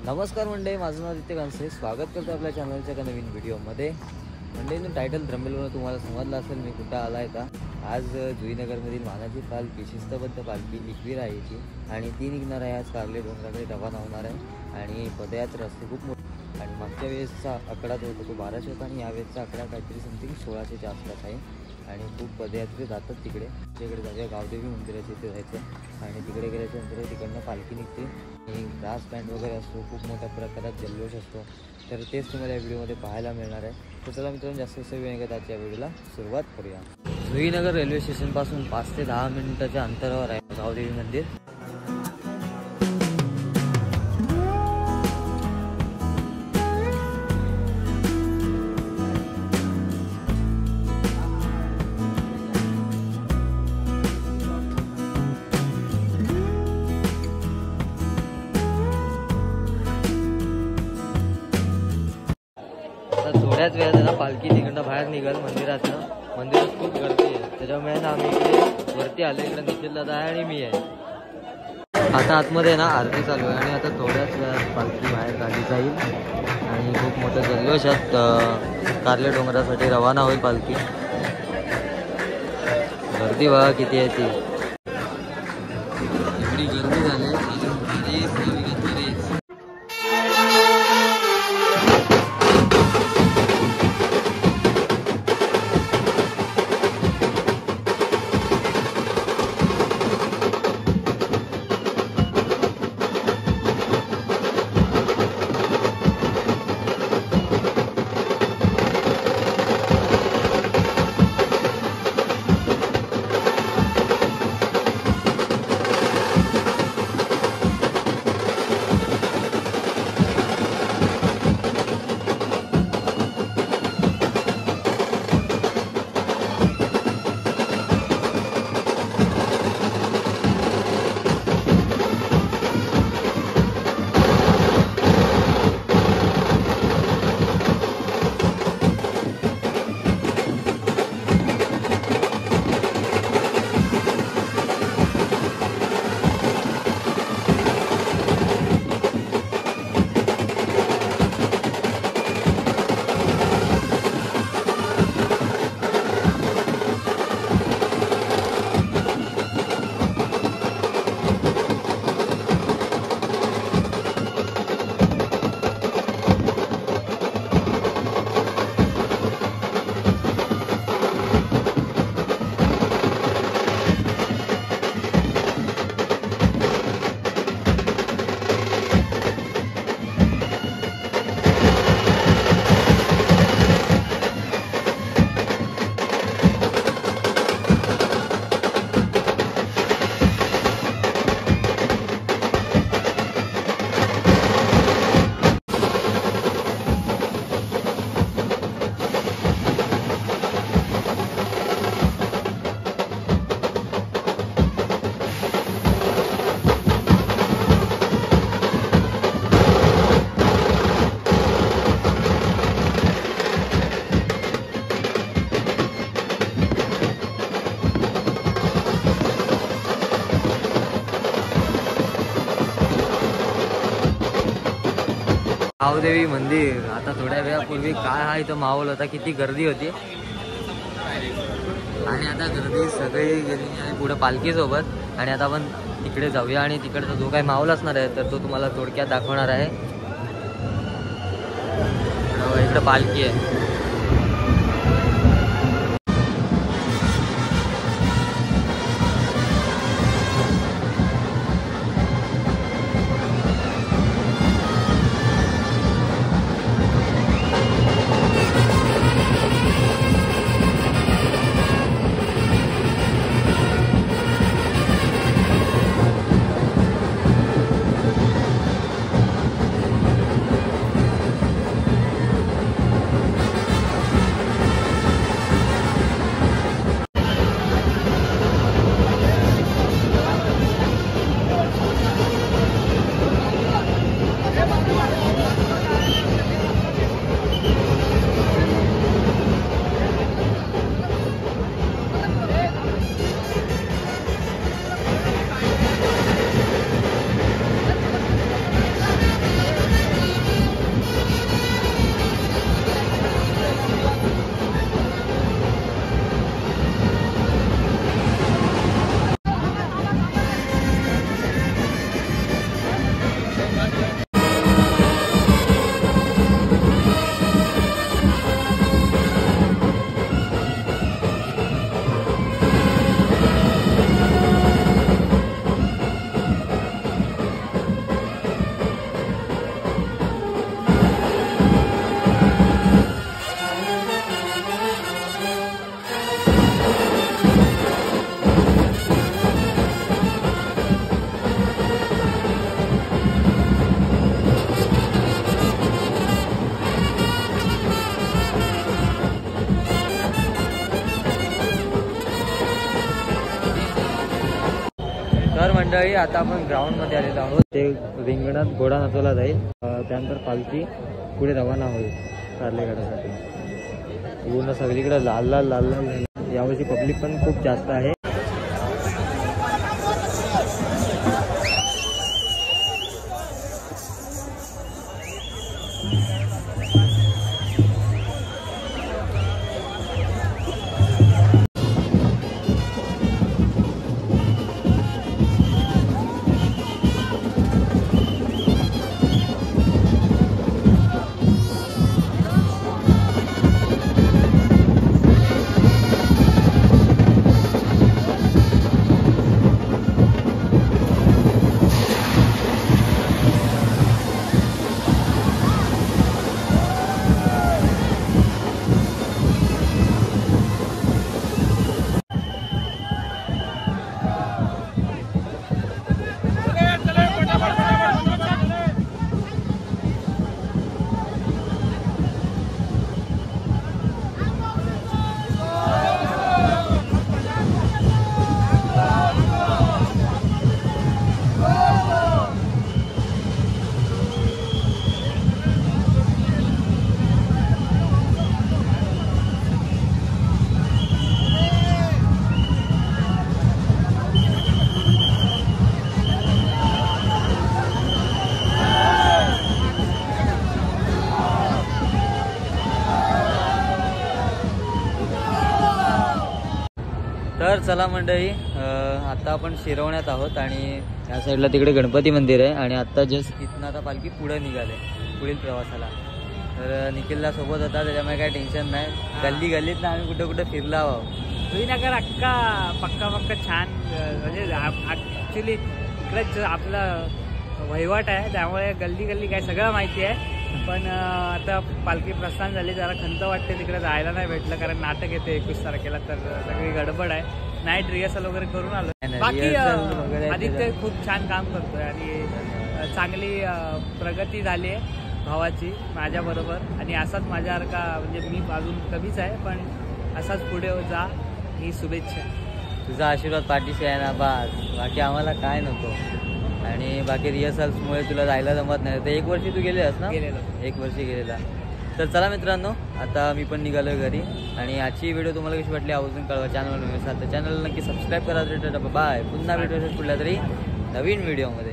नमस्कार मंडळी, माझं नाव आदित्य कांसे. स्वागत करतो आपल्या चॅनलच्या एका नवीन व्हिडिओमध्ये. मंडळीनं टायटल थंबनेलवरून तुम्हाला समजलं असेल मी कुठं आला आहे का. आज जुईनगरमधील मानाची पालखी, शिस्तबद्ध पालखी एकवीर आहे याची, आणि ती निघणार आहे आज कारले डोंगराकडे रवाना होणार आहे. आणि पदयात्रा असते खूप मोठी. आणि मागच्या वेळेसचा आकडा जो होता तो 1200 होता आणि यावेळेसचा आकडा काहीतरी समथिंग 1600च्या आसपास आहे. आणि खूप पदयात्रे जातात तिकडे. तिकडे जाऊया गावदेवी मंदिराच्या इथे जायचं आणि तिकडे गेल्याच्यानंतर तिकडनं पालखी निघते आणि ग्रास बँड वगैरे असतो. खूप मोठ्या प्रकारात जल्लोष असतो. तर तेच तुम्हाला या व्हिडिओमध्ये पाहायला मिळणार आहे. तर चला मित्रांनो, जास्त वेळ नाही घेता आजच्या व्हिडिओला सुरुवात करूया. जुईनगर रेल्वे स्टेशनपासून 5 ते 10 मिनिटाच्या अंतरावर आहे गावदेवी मंदिर. थोड्याच वेळात ना पालखी तिकडनं बाहेर निघाल मंदिरातनं. मंदिरात खूप गर्दी आहे, त्याच्यामुळे ना आम्ही इकडे वरती आलो. इकडे निखिल दादा आहे आणि मी आहे. आता आतमध्ये ना आरती चालू आहे आणि आता थोड्याच वेळात पालखी बाहेर काढली जाईल आणि खूप मोठ्या जल्लोषात कारले डोंगरासाठी रवाना होईल पालखी. गर्दी बघा किती आहे ती. एवढी गर्दी झाली. गावदेवी मंदिर. आता थोड्या वेळापूर्वी काय हा इथं माहोल होता, किती गर्दी होती. आणि आता गर्दी सगळी गेली आणि पुढे पालखीसोबत. आणि आता आपण तिकडे जाऊया आणि तिकडचा जो काही माहोल असणार आहे तर तो तुम्हाला थोडक्यात दाखवणार आहे. इकडं पालखी आहे. मंडळी आता आपण ग्राउंडमध्ये आलेलो आहोत. ते रिंगणात घोडा नाचवला जाईल, त्यानंतर पालखी पुढे रवाना होईल कारलेगडासाठी. पूर्ण सगळीकडे लाल लाल लाल लाल. यावर्षी पब्लिक पण खूप जास्त आहे. तर चला मंडळी, आता आपण शिरवण्यात आहोत आणि या साईडला तिकडे गणपती मंदिर आहे आणि आता जस्ट तिथनं आता पालखी पुढे निघाले पुढील प्रवासाला. तर निखिलला सोबत होता, त्याच्यामुळे काही टेन्शन नाही. गल्ली गल्लीत ना आम्ही कुठं कुठं फिरला आहोत. जुईनगर अख्खा पक्का छान, म्हणजे ॲक्च्युली इकडेच आपलं वहिवाट आहे, त्यामुळे गल्ली गल्ली काय सगळं माहिती आहे. पण आता पालखी प्रस्थान झाली, जरा खंत वाटते तिकडे जायला नाही भेटलं, कारण नाटक येते 21 तारखेला, तर सगळी गडबड आहे. नाईट रिहर्सल वगैरे करून आलो. बाकी आदित्य खूप छान काम करतोय आणि चांगली प्रगती झाली आहे भावाची माझ्याबरोबर. आणि असाच माझ्यासारखा, म्हणजे मी अजून कमीच आहे, पण असाच पुढे जा ही शुभेच्छा. तुझा आशीर्वाद पाठीशी आहे ना बास, बाकी आम्हाला काय नको. आणि बाकी रिहर्सल्समुळे तुला जायला जमत नाही. तर 1 वर्षी तू गेलेलास ना? गेलेलो, 1 वर्षी गेलेला. तर चला मित्रांनो, आता मी पण निघालो घरी. आणि आजची व्हिडिओ तुम्हाला कशी वाटली आवर्जून कळवा. चॅनलवर नवीन असाल तर चॅनलला नक्की सबस्क्राईब करा. बाय. पुन्हा भेटू कुठल्या तरी नवीन व्हिडिओमध्ये.